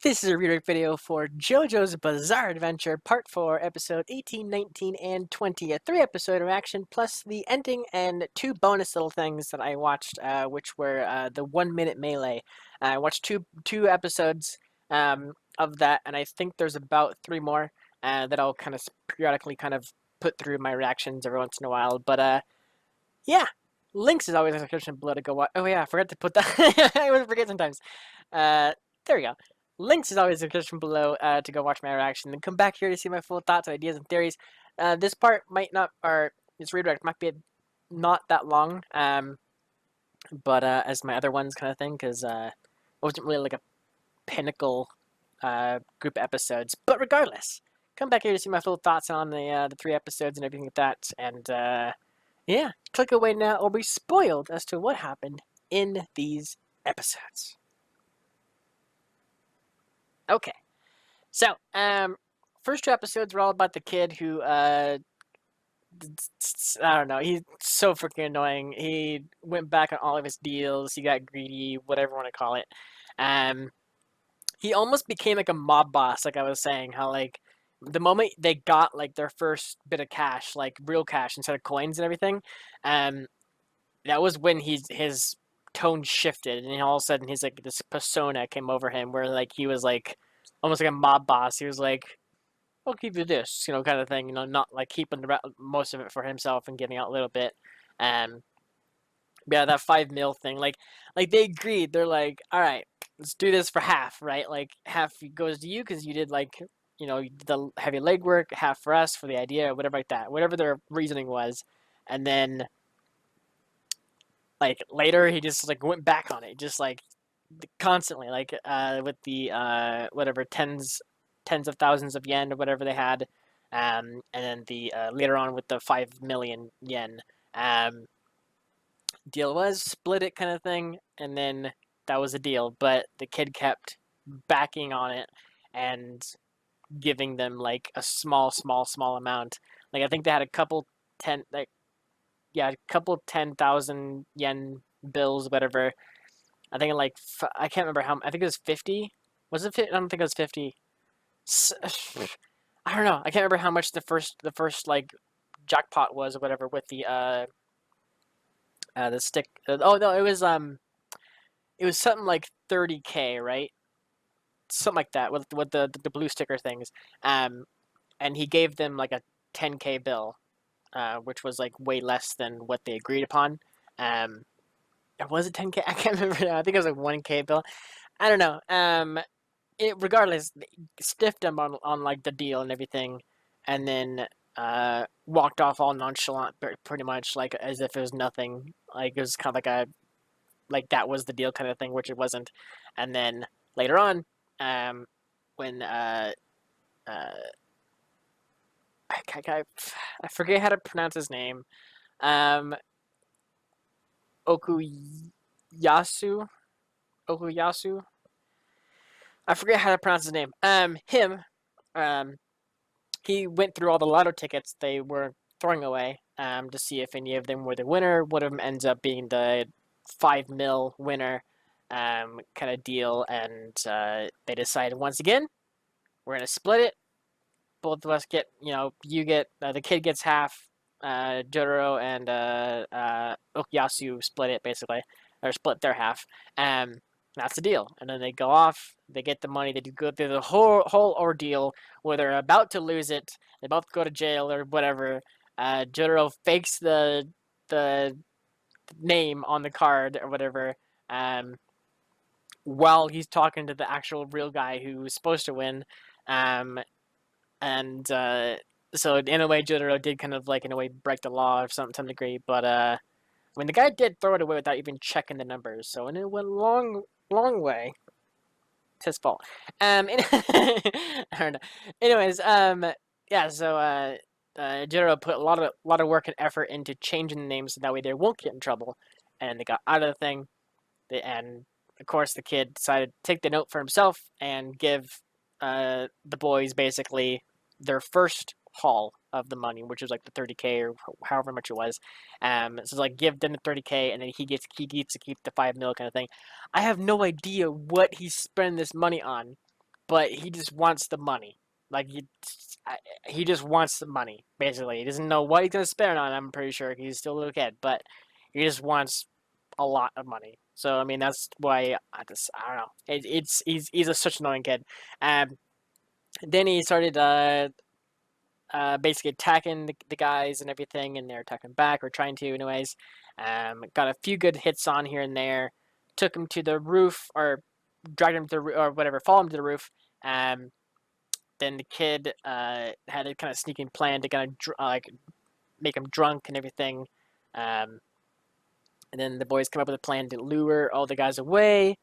This is a redirect video for Jojo's Bizarre Adventure Part 4, Episode 18, 19, and 20. A 3-episode reaction plus the ending and 2 bonus little things that I watched, which were the 1-minute melee. I watched two episodes of that, and I think there's about 3 more that I'll kind of periodically kind of put through my reactions every once in a while. But yeah, links is always in the description below to go watch. Oh yeah, I forgot to put that. I always forget sometimes. There we go. Links is always in the description below to go watch my reaction. Then come back here to see my full thoughts, ideas, and theories. This part might not, or this redirect might be not that long, but as my other ones kind of thing, because it wasn't really like a pinnacle group of episodes. But regardless, come back here to see my full thoughts on the 3 episodes and everything like that. And yeah, click away now or be spoiled as to what happened in these episodes. Okay, so first 2 episodes were all about the kid who I don't know, he's so freaking annoying. He went back on all of his deals. He got greedy, whatever you want to call it. He almost became like a mob boss, like I was saying. How like the moment they got like their first bit of cash, like real cash instead of coins and everything, that was when his tone shifted, and all of a sudden his like this persona came over him, where like he was like almost like a mob boss. He was like, "I'll give you this," kind of thing. Not like keeping most of it for himself and giving out a little bit. Yeah, that 5 mil thing. Like they agreed. They're like, "All right, let's do this for half, right? Like half goes to you because you did like you did the heavy legwork. Half for us for the idea, or whatever like that. Whatever their reasoning was, and then." Like later, he just like went back on it, just like constantly, like with the whatever tens of thousands of yen or whatever they had, and then the later on with the 5 million yen. Deal was split it kind of thing, and then that was the deal. But the kid kept backing on it and giving them like a small amount. Like I think they had a couple a couple 10,000 yen bills, whatever. I think like I can't remember how. I think it was 50. Was it 50? I don't think it was 50. I don't know. I can't remember how much the first like jackpot was or whatever with the stick. Oh no, it was something like 30K, right? Something like that with the blue sticker things. And he gave them like a 10K bill. Which was like way less than what they agreed upon. Was it 10K? I can't remember now. I think it was like 1K bill. I don't know. Regardless, stiffed him on like the deal and everything, and then walked off all nonchalant, pretty much like as if it was nothing. Like it was kind of like that was the deal kind of thing, which it wasn't. And then later on, when I forget how to pronounce his name. Okuyasu. Okuyasu. I forget how to pronounce his name. He went through all the lotto tickets they were throwing away to see if any of them were the winner. One of them ends up being the 5 mil winner kind of deal, and they decided once again, we're going to split it. Both of us get, you get, the kid gets half, Jotaro and Okuyasu split it, basically, or split their half. That's the deal. And then they go off, they get the money, they go through the whole ordeal where they're about to lose it, they both go to jail or whatever. Jotaro fakes the name on the card or whatever, while he's talking to the actual real guy who's supposed to win. And so in a way, Jotaro did kind of like in a way break the law of some degree. But when the guy did throw it away without even checking the numbers, so and it went long way. It's his fault. I don't know. Anyways, yeah. So Jotaro put a lot of work and effort into changing the names so that way they won't get in trouble, and they got out of the thing. And of course, the kid decided to take the note for himself and give the boys basically their first haul of the money, which was like the 30K or however much it was. So like give them the 30K, and then he gets to keep the 5 mil kind of thing. I have no idea what he's spending this money on. but he just wants the money. Like he just wants the money. Basically, he doesn't know what he's gonna spend it on. I'm pretty sure he's still a little kid, but he just wants a lot of money. So I mean, that's why I don't know. He's such an annoying kid. Um, then he started basically attacking the guys and everything, and they're attacking back or trying to, anyways. Got a few good hits on here and there. Took him to the roof or dragged him to the or whatever, follow him to the roof. Um, then the kid had a kind of sneaking plan to kind of like make him drunk and everything. And then the boys come up with a plan to lure all the guys away,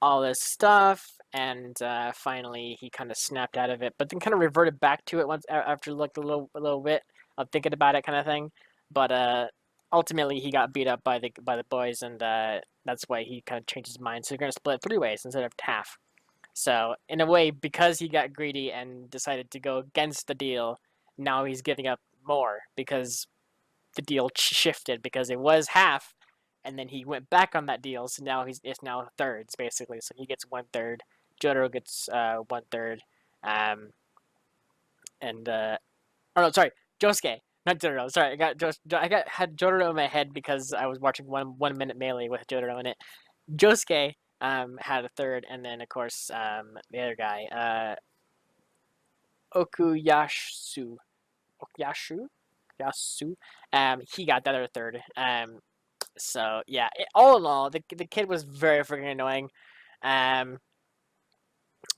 all this stuff, and finally he kind of snapped out of it, but then kind of reverted back to it once after like a little bit of thinking about it, kind of thing. But ultimately he got beat up by the boys, and that's why he kind of changed his mind. So they're gonna split 3 ways instead of half. So in a way, because he got greedy and decided to go against the deal, now he's giving up more because the deal shifted, because it was half, and then he went back on that deal. So now it's now thirds basically. So he gets 1/3, Jotaro gets 1/3, and oh no, sorry, Josuke, not Jotaro. Sorry, I had Jotaro in my head because I was watching 1 minute melee with Jotaro in it. Josuke had a third, and then of course the other guy, Okuyasu, Yasu, he got the other third. So yeah, all in all, the kid was very freaking annoying. I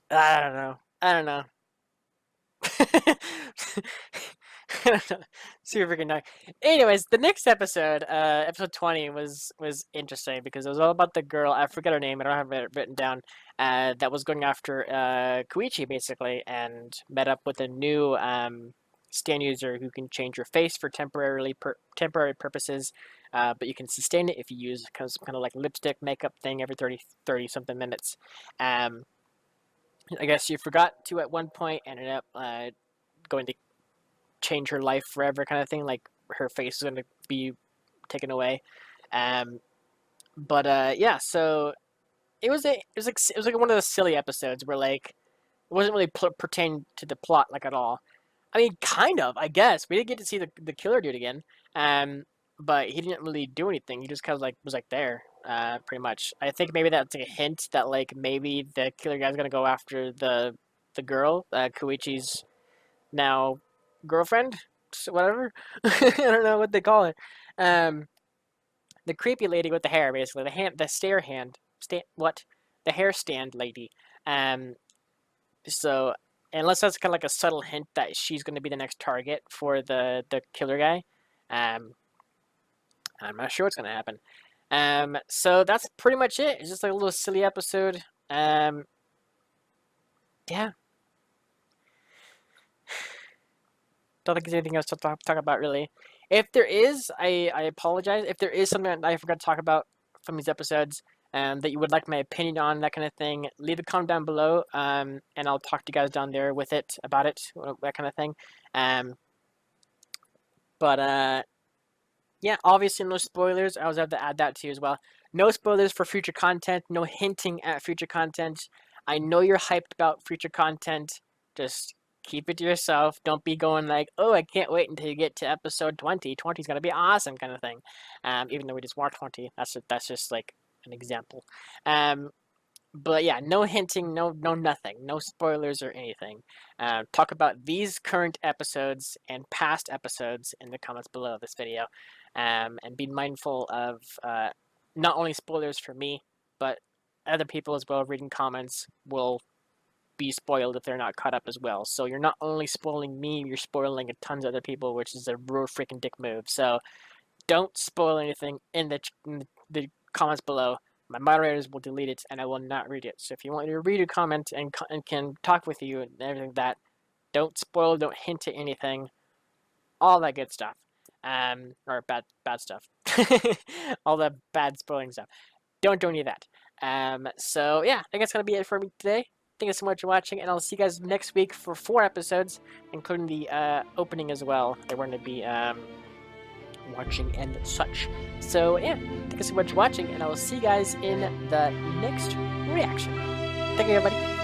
don't know. I don't know. Super freaking annoying. Anyways, the next episode, episode 20, was interesting because it was all about the girl. I forget her name. I don't have it written down. That was going after Koichi basically, and met up with a new stand user who can change your face for temporary purposes, but you can sustain it if you use kind of like lipstick makeup thing every 30 something minutes. I guess she forgot to at one point, ended up going to change her life forever, kind of thing. Like her face is going to be taken away. But yeah, so it was like one of those silly episodes where like it wasn't really pertaining to the plot like at all. I mean, kind of, I guess. We did get to see the killer dude again, but he didn't really do anything. He just kind of like was like there, pretty much. I think maybe that's like a hint that like maybe the killer guy's gonna go after the girl, Koichi's now girlfriend, whatever. I don't know what they call it. The creepy lady with the hair, basically the hair stand lady. So unless that's kind of like a subtle hint that she's going to be the next target for the killer guy, I'm not sure what's going to happen. So that's pretty much it. It's just like a little silly episode. Yeah. Don't think there's anything else to talk about really. If there is, I apologize. If there is something that I forgot to talk about from these episodes, that you would like my opinion on, that kind of thing, leave a comment down below, and I'll talk to you guys down there with it, about it, that kind of thing. But yeah, obviously no spoilers. I always have to add that to you as well. No spoilers for future content. No hinting at future content. I know you're hyped about future content. Just keep it to yourself. Don't be going like, oh, I can't wait until you get to episode 20. 20 is going to be awesome, kind of thing. Even though we just watched 20. That's just like an example. But yeah, no hinting, no nothing, no spoilers or anything. Talk about these current episodes and past episodes in the comments below this video, and be mindful of not only spoilers for me, but other people as well. Reading comments will be spoiled if they're not caught up as well. So you're not only spoiling me, you're spoiling a tons of other people, which is a real freaking dick move. So don't spoil anything in the comments below. My moderators will delete it, and I will not read it. So if you want me to read your comment and can talk with you and everything like that, don't spoil, don't hint at anything, all that good stuff, or bad stuff, all the bad spoiling stuff. Don't do any of that. So yeah, I think that's gonna be it for me today. Thank you so much for watching, and I'll see you guys next week for 4 episodes, including the opening as well. They're going to be watching and such. So yeah, thank you so much for watching, and I will see you guys in the next reaction. Thank you, everybody.